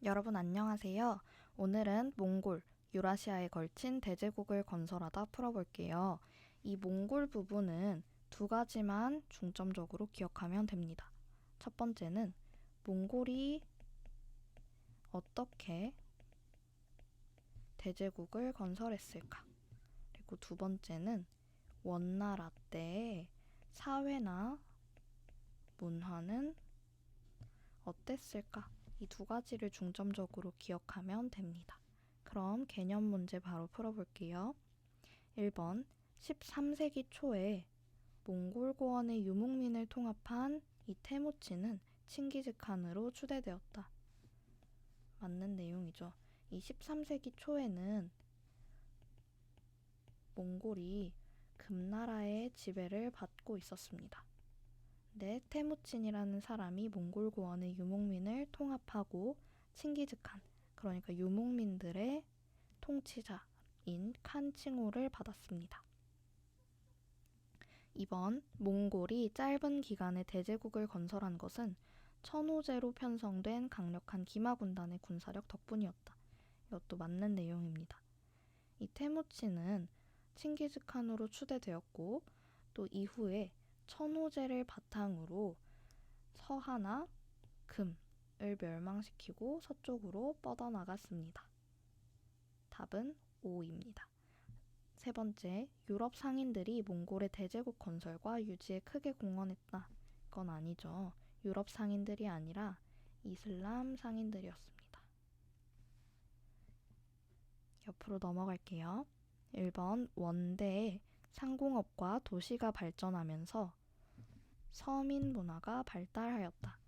여러분 안녕하세요. 오늘은 몽골, 유라시아에 걸친 대제국을 건설하다 풀어볼게요. 이 몽골 부분은 두 가지만 중점적으로 기억하면 됩니다. 첫 번째는 몽골이 어떻게 대제국을 건설했을까? 그리고 두 번째는 원나라 때의 사회나 문화는 어땠을까? 이 두 가지를 중점적으로 기억하면 됩니다. 그럼 개념 문제 바로 풀어볼게요. 1번 13세기 초에 몽골 고원의 유목민을 통합한 이 테무치는 칭기즈칸으로 추대되었다. 맞는 내용이죠. 이 13세기 초에는 몽골이 금나라의 지배를 받고 있었습니다. 네, 테무친이라는 사람이 몽골 고원의 유목민을 통합하고 칭기즈칸, 그러니까 유목민들의 통치자인 칸 칭호를 받았습니다. 2번, 몽골이 짧은 기간에 대제국을 건설한 것은 천호제로 편성된 강력한 기마군단의 군사력 덕분이었다. 이것도 맞는 내용입니다. 이 테무친은 칭기즈칸으로 추대되었고 또 이후에 천호제를 바탕으로 서하나 금을 멸망시키고 서쪽으로 뻗어나갔습니다. 답은 5입니다. 세 번째, 유럽 상인들이 몽골의 대제국 건설과 유지에 크게 공헌했다. 이건 아니죠. 유럽 상인들이 아니라 이슬람 상인들이었습니다. 옆으로 넘어갈게요. 1번, 원대에 상공업과 도시가 발전하면서 서민 문화가 발달하였다.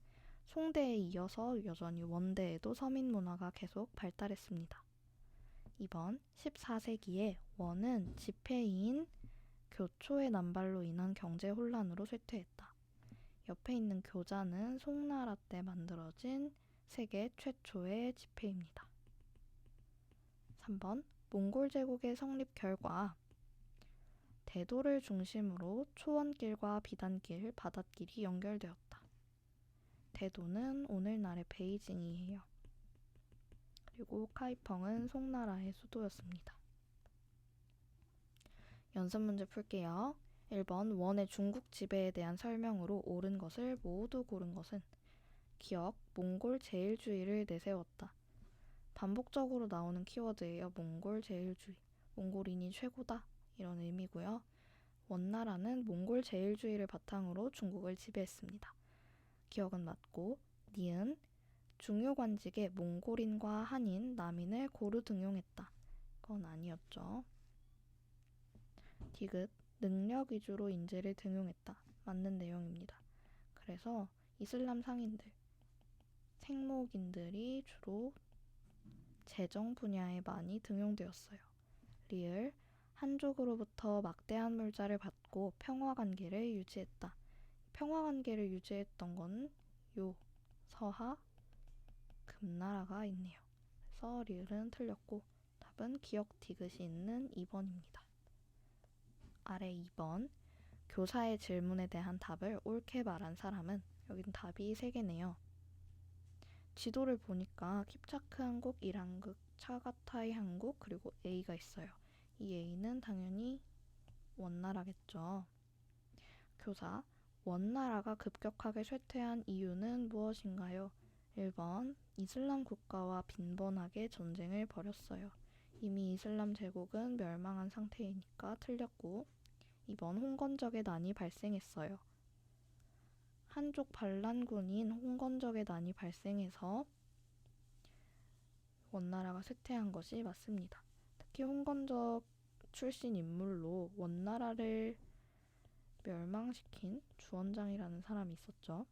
송대에 이어서 여전히 원대에도 서민 문화가 계속 발달했습니다. 2번, 14세기에 원은 지폐인 교초의 남발로 인한 경제 혼란으로 쇠퇴했다. 옆에 있는 교자는 송나라 때 만들어진 세계 최초의 지폐입니다. 3번, 몽골 제국의 성립 결과 대도를 중심으로 초원길과 비단길, 바닷길이 연결되었다. 대도는 오늘날의 베이징이에요. 그리고 카이펑은 송나라의 수도였습니다. 연습 문제 풀게요. 1번, 원의 중국 지배에 대한 설명으로 옳은 것을 모두 고른 것은 기억, 몽골 제일주의를 내세웠다. 반복적으로 나오는 키워드예요. 몽골 제일주의. 몽골인이 최고다. 이런 의미고요. 원나라는 몽골 제일주의를 바탕으로 중국을 지배했습니다. 기억은 맞고, 니은 중요 관직에 몽골인과 한인, 남인을 고루 등용했다. 그건 아니었죠. 디귿 능력 위주로 인재를 등용했다. 맞는 내용입니다. 그래서 이슬람 상인들, 생목인들이 주로 재정 분야에 많이 등용되었어요. 리을 한족으로부터 막대한 물자를 받고 평화관계를 유지했다. 평화관계를 유지했던 건 요, 서하, 금나라가 있네요. 그래서 리을은 틀렸고 답은 기억 디귿이 있는 2번입니다. 아래 2번 교사의 질문에 대한 답을 옳게 말한 사람은 여긴 답이 3개네요. 지도를 보니까 킵차크 한국, 일한국, 차가타이 한국, 그리고 A가 있어요. 이 A는 당연히 원나라겠죠. 교사, 원나라가 급격하게 쇠퇴한 이유는 무엇인가요? 1번, 이슬람 국가와 빈번하게 전쟁을 벌였어요. 이미 이슬람 제국은 멸망한 상태이니까 틀렸고, 2번, 홍건적의 난이 발생했어요. 한족 반란군인 홍건적의 난이 발생해서 원나라가 쇠퇴한 것이 맞습니다. 특히 홍건적 출신 인물로 원나라를 멸망시킨 주원장이라는 사람이 있었죠.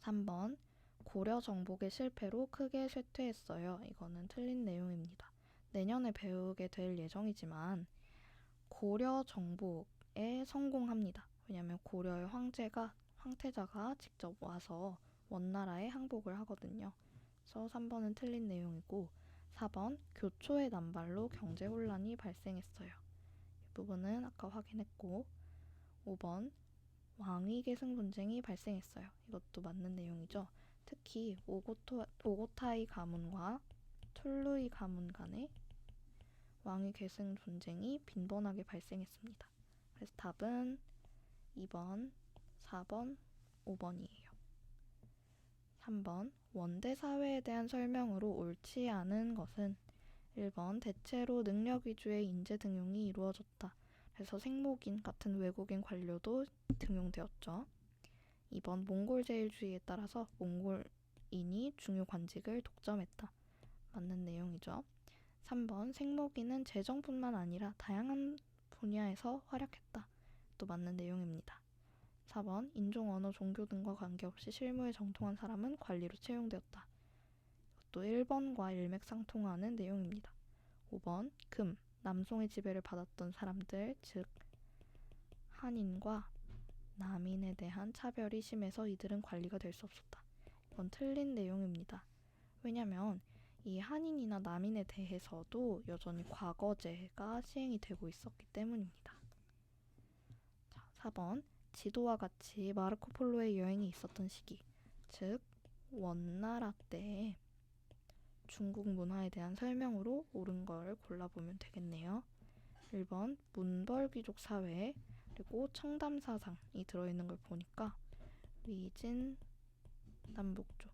3번 고려 정복의 실패로 크게 쇠퇴했어요. 이거는 틀린 내용입니다. 내년에 배우게 될 예정이지만 고려 정복에 성공합니다. 왜냐하면 고려의 황태자가 직접 와서 원나라에 항복을 하거든요. 그래서 3번은 틀린 내용이고 4번 교초의 남발로 경제 혼란이 발생했어요. 이 부분은 아까 확인했고 5번 왕위 계승 분쟁이 발생했어요. 이것도 맞는 내용이죠. 특히 오고타이 가문과 툴루이 가문 간의 왕위 계승 전쟁이 빈번하게 발생했습니다. 그래서 답은 2번, 4번, 5번이에요. 3번, 원대 사회에 대한 설명으로 옳지 않은 것은 1번, 대체로 능력 위주의 인재 등용이 이루어졌다. 그래서 생목인 같은 외국인 관료도 등용되었죠. 2번, 몽골 제일주의에 따라서 몽골인이 중요 관직을 독점했다. 맞는 내용이죠. 3번, 생목인은 재정뿐만 아니라 다양한 분야에서 활약했다. 또 맞는 내용입니다. 4번, 인종, 언어, 종교 등과 관계없이 실무에 정통한 사람은 관리로 채용되었다. 이것도 1번과 일맥상통하는 내용입니다. 5번, 금, 남송의 지배를 받았던 사람들, 즉 한인과 남인에 대한 차별이 심해서 이들은 관리가 될 수 없었다. 이건 틀린 내용입니다. 왜냐하면 이 한인이나 남인에 대해서도 여전히 과거제가 시행이 되고 있었기 때문입니다. 자, 4번, 지도와 같이 마르코폴로의 여행이 있었던 시기, 즉 원나라 때에 중국 문화에 대한 설명으로 옳은 걸 골라보면 되겠네요. 1번, 문벌 귀족 사회, 그리고 청담 사상이 들어있는 걸 보니까 위진 남북조,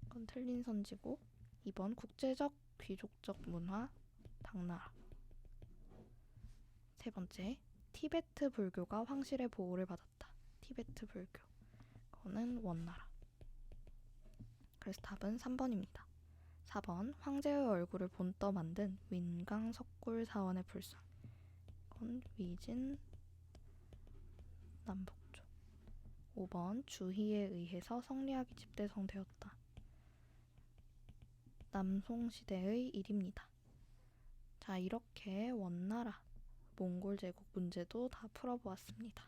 이건 틀린 선지고, 2번, 국제적 귀족적 문화 당나라. 세 번째, 티베트 불교가 황실의 보호를 받았다. 티베트 불교, 이거는 원나라. 그래서 답은 3번입니다. 4번, 황제의 얼굴을 본떠 만든 윈강 석굴 사원의 불상, 이건 위진 남북조. 5번, 주희에 의해서 성리학이 집대성되었다. 남송시대의 일입니다. 자, 이렇게 원나라, 몽골 제국 문제도 다 풀어보았습니다.